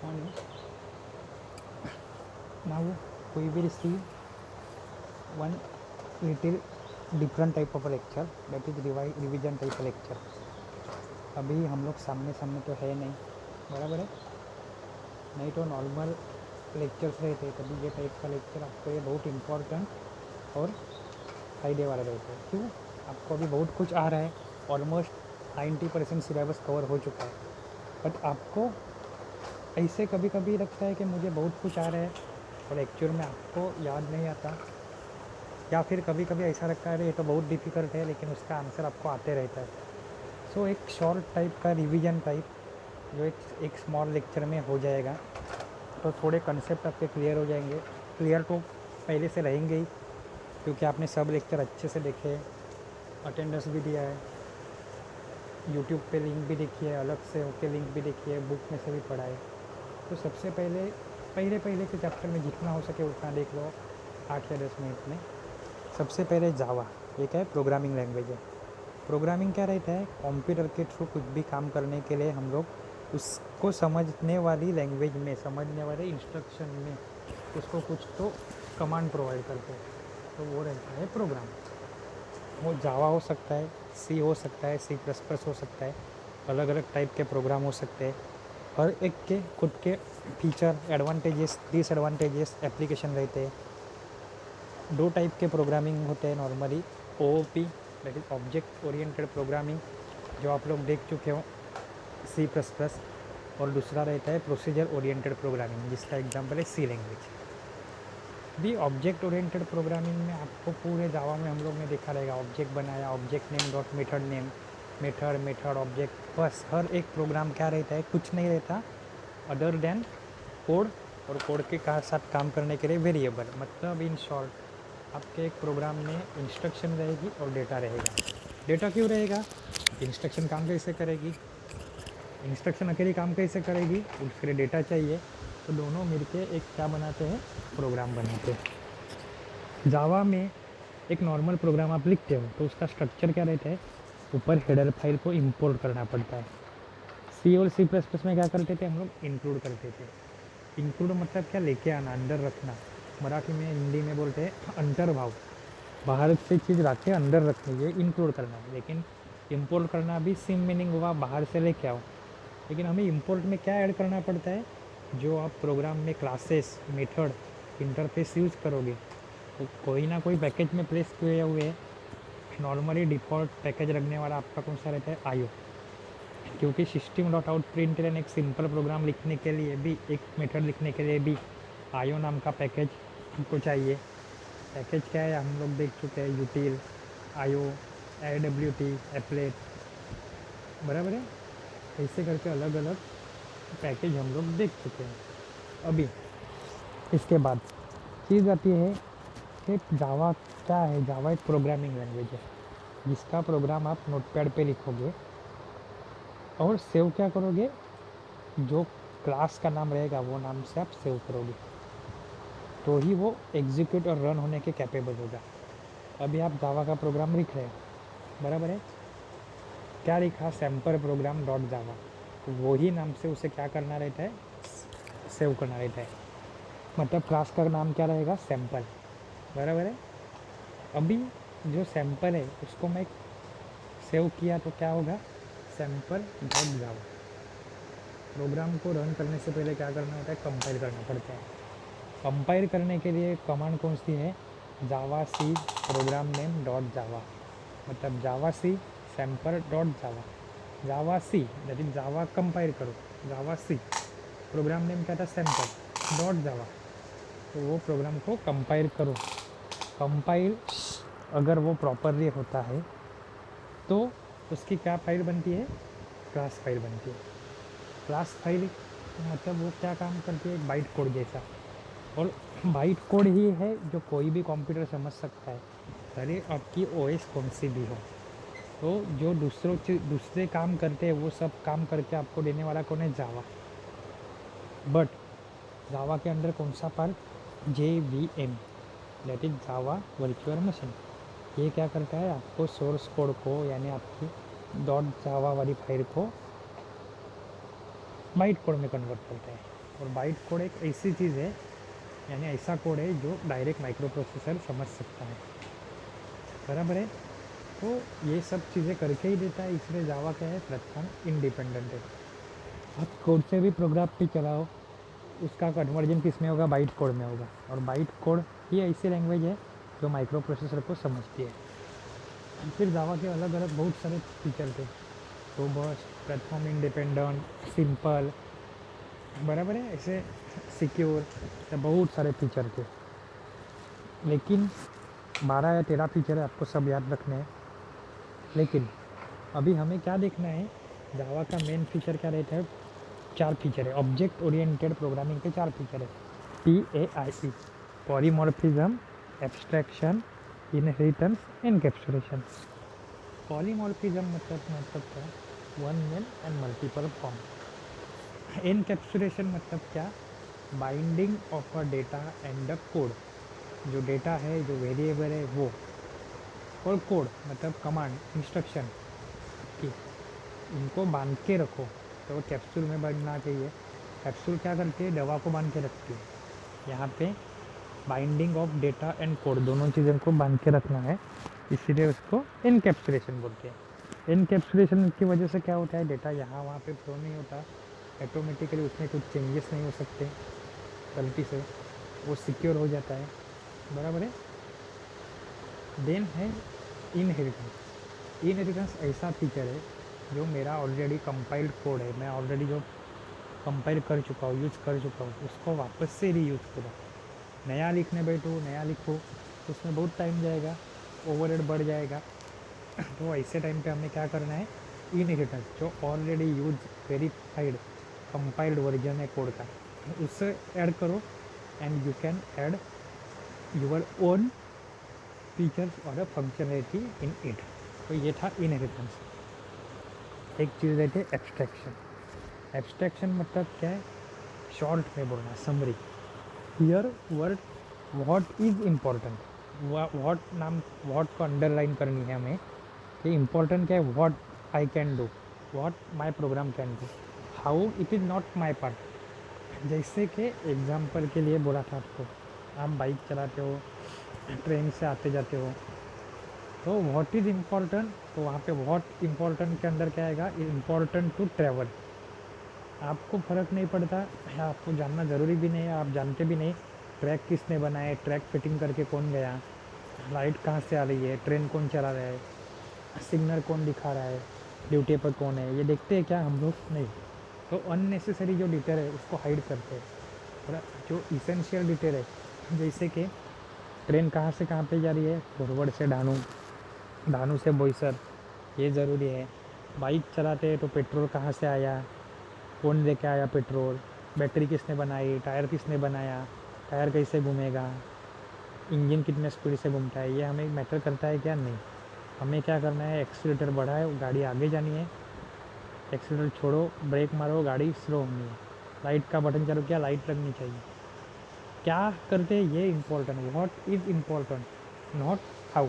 on now we will see one little different type of lecture, that is revision type lecture. अभी हम लोग सामने सामने तो है नहीं, बराबर है, नहीं तो नॉर्मल लेक्चर्स रहते, तभी ये टाइप का लेक्चर आपको ये बहुत इम्पोर्टेंट और फायदे वाले रहते हैं। क्यों? आपको अभी बहुत कुछ आ रहा है, ऑलमोस्ट 90% सिलेबस कवर हो चुका है, बट आपको ऐसे कभी कभी लगता है कि मुझे बहुत कुछ आ रहा है और एक्चुअल में आपको याद नहीं आता, या फिर कभी कभी ऐसा लगता है ये तो बहुत डिफ़िकल्ट है लेकिन उसका आंसर आपको आते रहता है। सो एक शॉर्ट टाइप का रिवीजन टाइप जो एक स्मॉल लेक्चर में हो जाएगा, तो थोड़े कंसेप्ट आपके क्लियर हो जाएंगे। क्लियर तो पहले से रहेंगे ही, क्योंकि आपने सब लेक्चर अच्छे से देखे, अटेंडेंस भी दिया है, यूट्यूब पे लिंक भी देखी है, अलग से होके लिंक भी देखी है, बुक में से भी पढ़ा है। तो सबसे पहले पहले के चैप्टर में जितना हो सके उतना देख लो 8 या 10 मिनट में। सबसे पहले जावा, ये क्या है? प्रोग्रामिंग लैंग्वेज है। प्रोग्रामिंग क्या रहता है? कंप्यूटर के थ्रू कुछ भी काम करने के लिए हम लोग उसको समझने वाली लैंग्वेज में, समझने वाले इंस्ट्रक्शन में उसको कुछ तो कमांड प्रोवाइड करते हैं, तो वो रहता है प्रोग्राम। वो जावा हो सकता है, सी हो सकता है, सी प्लस प्लस हो सकता है, अलग अलग टाइप के प्रोग्राम हो सकते हैं। हर एक के खुद के फीचर, एडवांटेजेस, डिसएडवांटेजेस, एप्लीकेशन रहते हैं। दो टाइप के प्रोग्रामिंग होते हैं normally, OOP that is object oriented programming, जो आप लोग देख चुके हो, सी प्लस प्लस, और दूसरा रहता है प्रोसीजर ओरिएंटेड प्रोग्रामिंग, जिसका एग्जांपल है सी लैंग्वेज। भी ऑब्जेक्ट ओरिएंटेड प्रोग्रामिंग में आपको पूरे जावा में हम लोग ने देखा रहेगा, ऑब्जेक्ट बनाया, object name dot method name, method object, बस हर एक प्रोग्राम क्या रहता है? कुछ नहीं रहता अदर देन कोड, और कोड के साथ काम करने के लिए वेरिएबल। मतलब इन शॉर्ट आपके एक प्रोग्राम में इंस्ट्रक्शन रहेगी और डेटा रहेगा। डेटा क्यों रहेगा? इंस्ट्रक्शन काम कैसे करेगी, इंस्ट्रक्शन अकेली काम कैसे करेगी, उसके लिए डेटा चाहिए, तो दोनों मिलके एक क्या बनाते हैं? प्रोग्राम बनाते हैं। जावा में एक नॉर्मल प्रोग्राम आप लिखते हो तो उसका स्ट्रक्चर क्या रहता है? ऊपर हेडर फाइल को इंपोर्ट करना पड़ता है। सी और सी प्लस प्लस में क्या करते थे हम लोग? इंक्लूड करते थे। इंक्लूड मतलब क्या? लेके आना, अंदर रखना। मराठी में, हिंदी में बोलते हैं अंतर्भाव, बाहर से चीज़ लाके अंदर रखनी, ये इंक्लूड करना है। लेकिन इंपोर्ट करना भी सेम मीनिंग हुआ, बाहर से लेके आओ। लेकिन हमें इंपोर्ट में क्या ऐड करना पड़ता है? जो आप प्रोग्राम में क्लासेस, मेथड, इंटरफेस यूज़ करोगे, तो कोई ना कोई पैकेज में प्लेस किए हुए हैं। नॉर्मली डिफ़ॉल्ट पैकेज रखने वाला आपका कौन सा रहता है? आईओ, क्योंकि सिस्टम डॉट आउट प्रिंटलन एक सिंपल प्रोग्राम लिखने के लिए भी, एक मेथड लिखने के लिए भी आईओ नाम का पैकेज हमको चाहिए। पैकेज क्या है हम लोग देख चुके हैं, यूटिल, आईओ, AWT, एप्लेट, बराबर है। ऐसे करके अलग अलग पैकेज हम लोग देख चुके हैं। अभी इसके बाद चीज़ आती है कि जावा क्या है? जावा एक प्रोग्रामिंग लैंग्वेज है जिसका प्रोग्राम आप नोटपैड पे लिखोगे और सेव क्या करोगे? जो क्लास का नाम रहेगा वो नाम से आप सेव करोगे, तो ही वो एग्जीक्यूट और रन होने के कैपेबल होगा। अभी आप जावा का प्रोग्राम लिख रहे हैं, बराबर है, क्या लिखा? सैम्पल प्रोग्राम डॉट जावा, तो वही नाम से उसे क्या करना रहता है? सेव करना रहता है। मतलब क्लास का नाम क्या रहेगा? सैम्पल, बराबर है। अभी जो सैम्पल है उसको मैं सेव किया तो क्या होगा? सैम्पल डॉट जावा। प्रोग्राम को रन करने से पहले क्या करना होता है? कंपाइल करना पड़ता है। कंपाइल करने के लिए कमांड कौन सी है? Java C program name dot Java, मतलब Java C sample dot Java, Java C that is Java compile करो, जावा सी प्रोग्राम नेम क्या था? सैम्पल डॉट जावा, तो वो प्रोग्राम को कंपाइल करो। कंपाइल अगर वो प्रॉपरली होता है तो उसकी क्या फाइल बनती है? क्लास फाइल बनती है। क्लास फाइल मतलब वो क्या काम करती है? एक बाइट कोड जैसा, और बाइट कोड ही है जो कोई भी कंप्यूटर समझ सकता है, भले आपकी ओएस कौन सी भी हो। तो जो दूसरे काम करते हैं वो सब काम करके आपको देने वाला कौन है? जावा। बट जावा के अंदर कौन सा part? JVM, that is Java virtual machine. ये क्या करता है? आपको सोर्स कोड को, यानी आपकी डॉट जावा वाली फाइल को बाइट कोड में कन्वर्ट करता है, और बाइट कोड एक ऐसी चीज़ है, यानी ऐसा कोड है जो डायरेक्ट माइक्रो प्रोसेसर समझ सकता है, बराबर है। तो ये सब चीज़ें करके ही देता है, इसलिए जावा क्या है, प्लेटफॉर्म इंडिपेंडेंट है। आप कोड से भी प्रोग्राम पे चलाओ, उसका कन्वर्जन किस में होगा, बाइट कोड में होगा। और बाइट कोड ही ऐसी लैंग्वेज है जो माइक्रो प्रोसेसर को समझती है। फिर जावा के अलग अलग बहुत सारे फीचर थे, रोबस्ट, प्लेटफॉर्म इंडिपेंडेंट, सिंपल, बराबर है, ऐसे सिक्योर, तो बहुत सारे फीचर थे। लेकिन 12 या 13 फीचर है, आपको सब याद रखने हैं। लेकिन अभी हमें क्या देखना है, जावा का मेन फीचर क्या रहता है, 4 फीचर है। ऑब्जेक्ट ओरिएंटेड प्रोग्रामिंग के 4 फीचर है, PAIE, polymorphism, abstraction, inheritance, encapsulation. Polymorphism मतलब क्या, one main and multiple form. Encapsulation मतलब क्या, binding of a data and the code, जो डेटा है, जो वेरिएबल है वो, और कोड मतलब कमांड, इंस्ट्रक्शन की, इनको बांध के रखो। तो कैप्सूल में बनना चाहिए। कैप्सूल क्या करती है, दवा को बांध के रखती है। यहाँ पे binding of data and code, दोनों चीज़ों को बांध के रखना है, इसीलिए उसको एनकैप्सुलेशन बोलते हैं। एनकैप्सुलेशन की वजह से क्या होता है, डेटा यहाँ वहाँ पे फ्लो नहीं होता, ऑटोमेटिकली उसमें कुछ चेंजेस नहीं हो सकते गलती से, वो सिक्योर हो जाता है, बराबर है। देन है इनहेरिटेंस। इनहेरिटेंस ऐसा फीचर है जो मेरा ऑलरेडी कंपाइल्ड कोड है, मैं ऑलरेडी जो कंपाइल कर चुका हूँ, यूज़ कर चुका हूँ, उसको वापस से रीयूज़ करो। नया लिखने बैठो, नया लिखो, तो उसमें बहुत टाइम जाएगा, ओवरहेड बढ़ जाएगा। तो ऐसे टाइम पे हमें क्या करना है, इनहेरिटेंस, जो already use verified compiled version है कोड का, उससे ऐड करो, and you can add your own features और फंक्शनलिटी इन इट। तो ये था इनहेरिटेंस। एक चीज़ रहती है एब्स्ट्रैक्शन। एब्स्ट्रैक्शन मतलब क्या है, शॉर्ट में बोलना, summary. Here word what is important, what को अंडरलाइन करनी है हमें, कि इम्पोर्टेंट क्या है, what I can do, what my programme can do, how it is not my part. जैसे कि एग्जाम्पल के लिए बोला था आपको, आप बाइक चलाते हो, ट्रेन से आते जाते हो, तो व्हाट इज़ इम्पोर्टेंट, तो वहाँ पे व्हाट इम्पोर्टेंट के अंदर क्या आएगा, इम्पोर्टेंट टू ट्रैवल। आपको फ़र्क नहीं पड़ता, आपको जानना ज़रूरी भी नहीं है, आप जानते भी नहीं ट्रैक किसने बनाए, ट्रैक फिटिंग करके कौन गया, लाइट कहाँ से आ रही है, ट्रेन कौन चला रहा है, सिग्नल कौन दिखा रहा है, ड्यूटी पर कौन है, ये देखते हैं क्या हम लोग, नहीं। तो अननेसेसरी जो डिटेल है उसको हाइड करते हैं, और जो इसेंशियल डिटेल है, जैसे कि ट्रेन कहाँ से कहाँ पे जा रही है, फॉरवर्ड से ढानू, ढानू से बोईसर, ये ज़रूरी है। बाइक चलाते हैं तो पेट्रोल कहाँ से आया, कौन लेके आया पेट्रोल, बैटरी किसने बनाई, टायर किसने बनाया, टायर कैसे घूमेगा, इंजन कितने स्पीड से घूमता है, ये हमें मैटर करता है क्या, नहीं। हमें क्या करना है, एक्सीलेटर बढ़ाए, गाड़ी आगे जानी है, एक्सीलेटर छोड़ो, ब्रेक मारो, गाड़ी स्लो होनी है, लाइट का बटन चालू किया, लाइट लगनी चाहिए। क्या करते हैं, ये important, what is important, not how.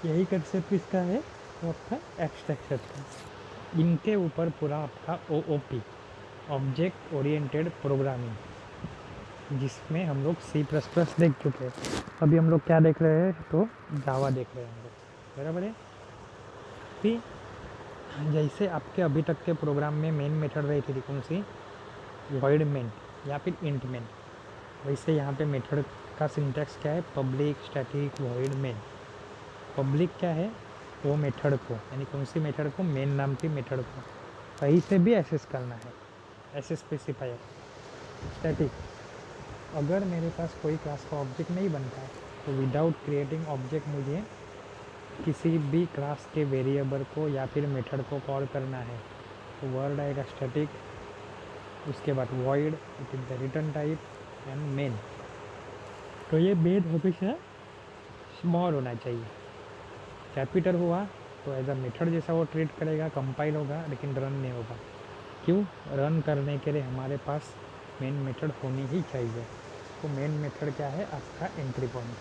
यही कंसेप्ट इसका है, वो आपका एब्स्ट्रैक्शन है। इनके ऊपर पूरा आपका OOP, ऑब्जेक्ट ओरिएंटेड प्रोग्रामिंग, जिसमें हम लोग C++ देख चुके हैं। अभी हम लोग क्या देख रहे हैं, तो जावा देख रहे हैं हम लोग, बराबर है। फिर जैसे आपके अभी तक के प्रोग्राम में मेन मेथड रही थी कौन सी, वॉइड मेन या फिर इंट मेन, वैसे यहाँ पे मेथड का सिंटैक्स क्या है, public static void main. Public क्या है, वो मेथड को, यानी कौन सी मेथड को, मेन नाम की मेथड को कहीं से भी एक्सेस करना है, ऐसे स्पेसिफायर। स्टैटिक, अगर मेरे पास कोई क्लास का ऑब्जेक्ट नहीं बनता है, तो विदाउट क्रिएटिंग ऑब्जेक्ट मुझे किसी भी क्लास के वेरिएबल को या फिर मेथड को कॉल करना है, तो वर्ड आएगा स्टैटिक, उसके बाद void, it is the return type, and main. तो ये मेन हमेशा स्मॉल होना चाहिए, कैपिटल हुआ तो एज अ मेथड जैसा वो ट्रीट करेगा, कंपाइल होगा लेकिन रन नहीं होगा। क्यों, रन करने के लिए हमारे पास मेन मेथड होनी ही चाहिए। तो मेन मेथड क्या है, आपका एंट्री पॉइंट।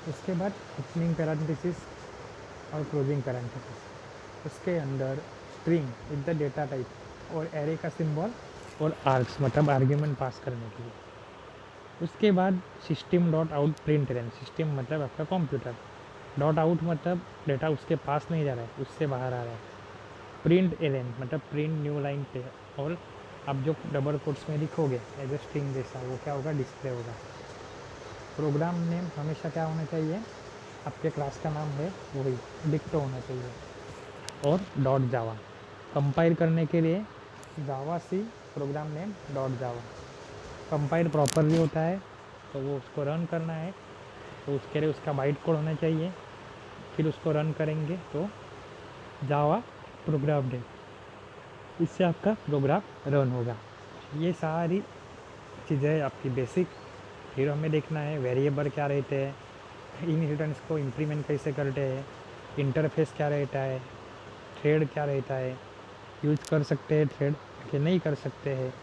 उसके बाद ओपनिंग पैरेंथेसिस और क्लोजिंग पैरेंथेसिस, उसके अंदर string with the data type और एरे का सिंबल और आर्ग्स मतलब आर्ग्यूमेंट पास करने के लिए। उसके बाद system dot out print ln, system मतलब आपका कंप्यूटर, डॉट आउट मतलब डेटा उसके पास नहीं जा रहा है, उससे बाहर आ रहा है। प्रिंट एलन मतलब प्रिंट न्यू लाइन पे, और आप जो डबल कोट्स में लिखोगे एज ए स्ट्रिंग जैसा, वो क्या होगा, डिस्प्ले होगा। प्रोग्राम नेम हमेशा क्या होना चाहिए, आपके क्लास का नाम है वही डिक्टो होना चाहिए। और डॉट जावा, कंपाइल करने के लिए Java C program name dot Java. Compile properly होता है तो वो उसको रन करना है, तो उसके लिए उसका बाइट कोड होना चाहिए। फिर उसको रन करेंगे तो जावा प्रोग्राम नेम, इससे आपका प्रोग्राम रन होगा। ये सारी चीज़ें आपकी बेसिक। फिर हमें देखना है वेरिएबल क्या रहते हैं, इनहेरिटेंस को इम्प्लीमेंट कैसे करते हैं, इंटरफेस क्या रहता है, थ्रेड क्या रहता है, यूज कर सकते हैं थ्रेड कि नहीं कर सकते हैं,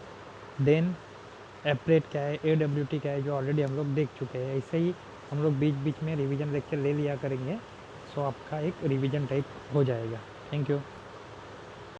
देन एपरेट क्या है, AWT क्या है, जो ऑलरेडी हम लोग देख चुके हैं। ऐसे ही हम लोग बीच बीच में रिवीजन लेक्चर ले लिया करेंगे, सो आपका एक रिवीजन टाइप हो जाएगा। Thank you.